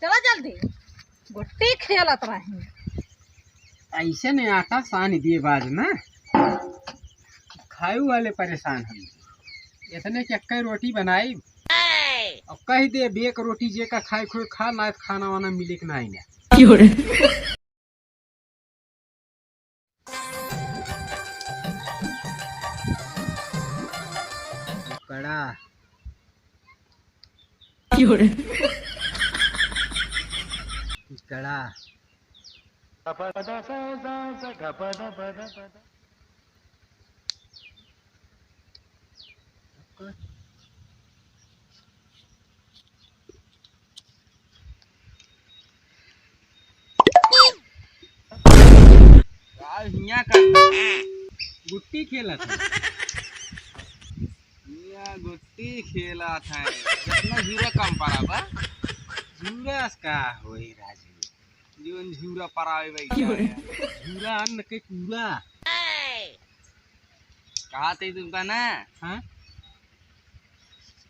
चला जल्दी गुट्टी खेलत रही। ऐसे ने आटा सान दिए बाज ना खाए वाले परेशान हम इतने चक्कर रोटी बनाई और कह दे बेक रोटी जे का खाए खोए खा ना खाना वाना मिले के नहीं ना कड़ा कड़ा हिया का गुट्टी खेला था हिया गुट्टी खेला था इतना झूरा कम पड़ा बा झूरा का होई राजू जीवन झूरा परावे भाई झूरा अन्न के कूड़ा कहा थे तुमका ना हाँ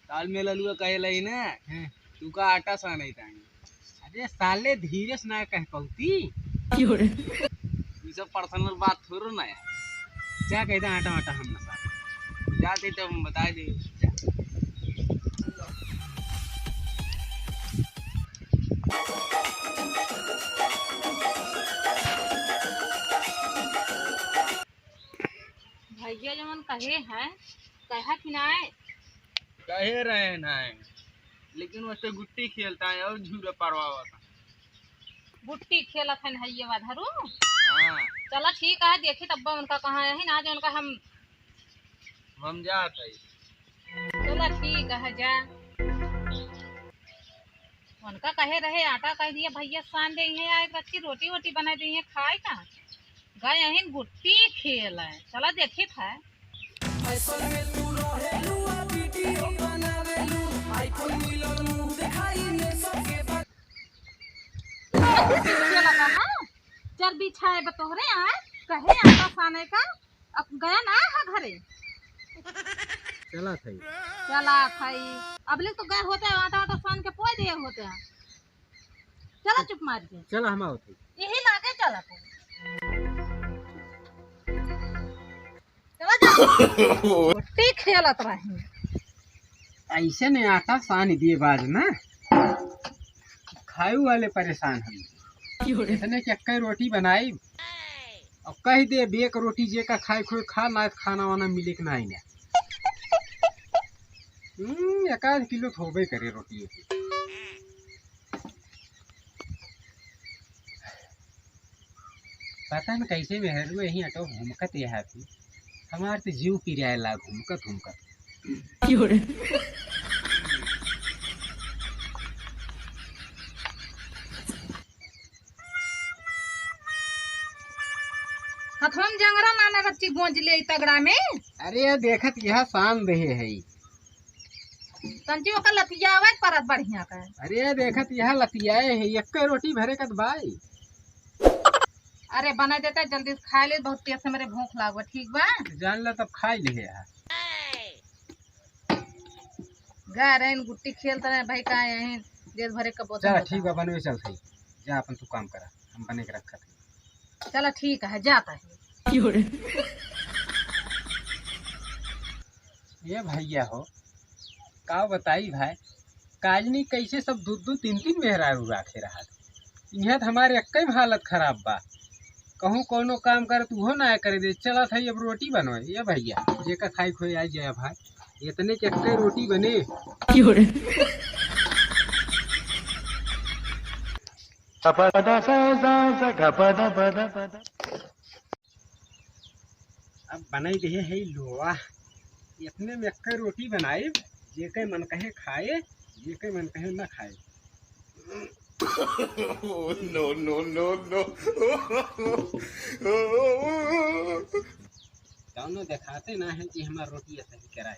ताल में ललुआ कहे लई ना तू का आटा सा नहीं था अरे साले धीरे से ना कह पौती सब पर्सनल बात थोड़ो ना है क्या कहते आटा आटा हम ना साथ जाते तो हम बता दे भैया जमन कहे हैं कहा कि नाय कहे रहे ना लेकिन वैसे गुट्टी खेलता है और झूरा परवावा था गुट्टी खेलत है भैया वाधरू। हाँ चला ठीक है देखी तब्बा उनका कहाँ है ना जो उनका हम जाते चला ठीक है जा उनका कहे रहे आटा कह दिया भैया सान दे है एक अच्छी रोटी वोटी बना दी है खाए का गए यही गुट्टी खेल है चला देखी था चल बिछाए बतोहरे आए कहे आटा साने का अब गया ना है घरे चला थई अब ले तो गए होते हैं आटा आटा सान के पोए दिए होते हैं चला चुप मार के चला हम आओ यही लाके चला चला गुट्टी खेलत रही। ऐसे ने आटा सान दिए बाज ना खाए वाले परेशान हम इतने चक्कर रोटी बनाई और कह दे बेक रोटी जे का खाए खोए खा ना खाना वाना मिले के नहीं ना एक आध किलो थोबे करे रोटी पता न कैसे मेहरू यही अटो घूमकत यहाँ थी हमारे तो जीव पिरायला घूमकत घूमकत हम जंगरा नाना बच्ची गोंज ले तगड़ा में अरे देखत यह शान रहे है संजी ओका लतियावे परत बढ़िया का अरे देखत यह लतियाए है एक रोटी भरे कत भाई अरे बना देता जल्दी खा ले बहुत तेज से मेरे भूख लागो ठीक बा जान ला तब खाई ले यार गा रहे गुट्टी खेलते रहे भाई का यहीं देश भरे का बोतल चल ठीक है बनवे चल थई जा अपन तू काम करा हम बने के रखा थी चलो ठीक है जाता है ये भैया हो का बताई भाई काजनी कैसे सब दूध दूध तीन तीन मेहरारू राखे रहा यहाँ हमारे एक हालत खराब बा कहूँ कोनो काम कर तू हो ना करे दे चला था अब रोटी बनवा ये भैया जे का खाई खोई आ जाए भाई इतने चक्के रोटी बने अब बनाई दे है लोहा इतने में एक रोटी बनाए जे के मन कहे खाए जे के मन कहे ना खाए नो नो नो नो दोनों दिखाते ना है कि हमारा रोटी सही कराए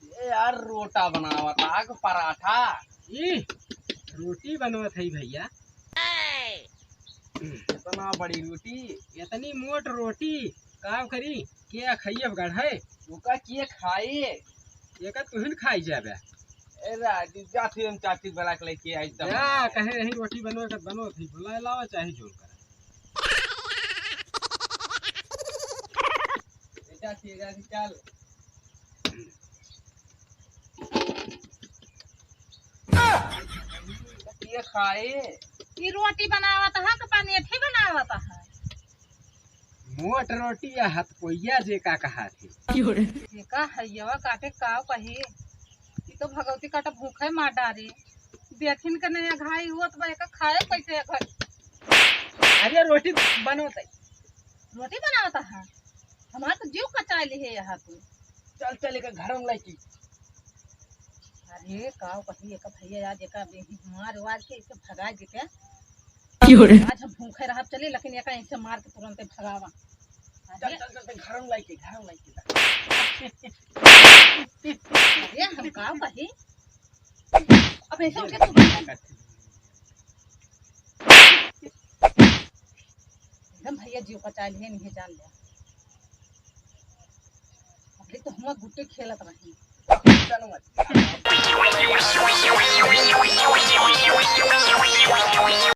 ये यार रोटा बनावत आग पराठा ये रोटी बनवत है भैया इतना बड़ी रोटी इतनी मोट रोटी काम करी क्या खाइए गढ़े ओका किए खाए एक तुहिन खाई जाबे ए राजी जाती हम चाची बना के लेके आई तब या कहे यही रोटी बनवे के बनो थी भुला लावा चाहे जोल कर चाची राजी चल ये खाए ये रोटी बनावत है कि पनीठी बनावत है? मोट रोटी या हथपोइया जे का कहा थे का हयवा काटे काव कहे ये तो भगवती काटा भूखे मार डारे देखिन के नहीं घाई हुआ तो का खाए कैसे घर अरे रोटी बनो तई रोटी बनावत है? हमारा तो जीव कचाई ली है यहाँ तू। चल चल के घर में लाइकी अरे काव कही एक भैया आज एक मार वार के इसे भगा दे के आज हम भूखे रह चले लेकिन एक ऐसे मार के तुरंत भगावा। चल चल चल घर में लाइकी अरे हम काव कही अब ऐसे उठ के तू एकदम भैया जीव कचाई ली है नहीं जान ले अरे तो हम गुट्टे खेलत रही चल मत